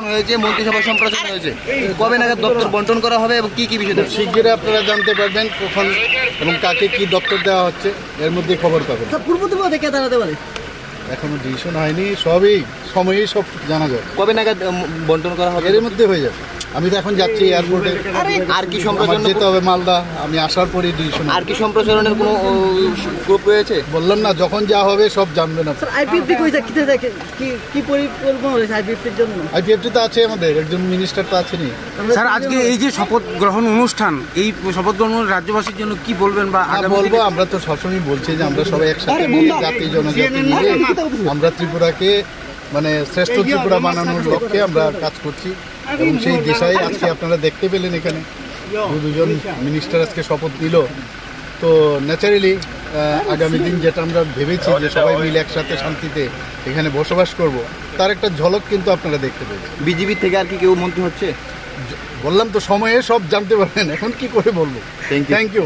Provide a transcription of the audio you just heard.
হয়েছে, মন্ত্রিসভা সম্প্রসারণ হয়েছে, কবে নাগাদ দপ্তর বন্টন করা হবে এবং কি কি বিষয় শিগগিরই আপনারা জানতে পারবেন কখন এবং কাকে কি দপ্তর দেওয়া হচ্ছে, এর মধ্যে খবর পাবেন। কে দাঁড়াতে পারে এখনো ডিসিশন হয়নি, সবই সময়েই সব জানা যাবে। কবে নাগাদ বন্টন করা হবে? এর মধ্যে হয়ে যাবে। আমি তো এখন যাচ্ছি এয়ারপোর্টে, আর কি আমার সম্প্রসারণ যেতে হবে মালদা, আমি আসার পরে ডিসিশন। আর কি সম্প্রসারণের কোনো গ্রুপ রয়েছে? বললাম না, যখন যা হবে সব জানবেন আপনি। আইপিএফটি কই যাচ্ছে, কি পরিকল্পনা রয়েছে আইপিএফটির জন্য? আইপিএফটি তো আছে, আমাদের একজন মিনিস্টার তো আছেনই। স্যার, আজকে এই যে শপথ গ্রহণ অনুষ্ঠান, এই শপথ গ্রহণ রাজ্যবাসীর জন্য কি বলবেন? বা বলবো, আমরা তো সবসময় বলছি যে আমরা সবাই একসাথে মিলে জাতি জনজাতি মিলে আমরা ত্রিপুরাকে মানে শ্রেষ্ঠ ত্রিপুরা বানানোর লক্ষ্যে আমরা কাজ করছি এবং সেই দিশায় আজকে আপনারা দেখতে পেলেন এখানে দুজন মিনিস্টার আজকে শপথ নিল। তো ন্যাচারালি আগামী দিন যেটা আমরা ভেবেছি যে সবাই মিলে একসাথে শান্তিতে এখানে বসবাস করব, তার একটা ঝলক কিন্তু আপনারা দেখতে পেয়েছেন। বিজেপি থেকে আর কি কেউ মন্ত্রী হচ্ছে? বললাম তো, সময়ে সব জানতে পারবেন, এখন কি করে বলবো। Thank you.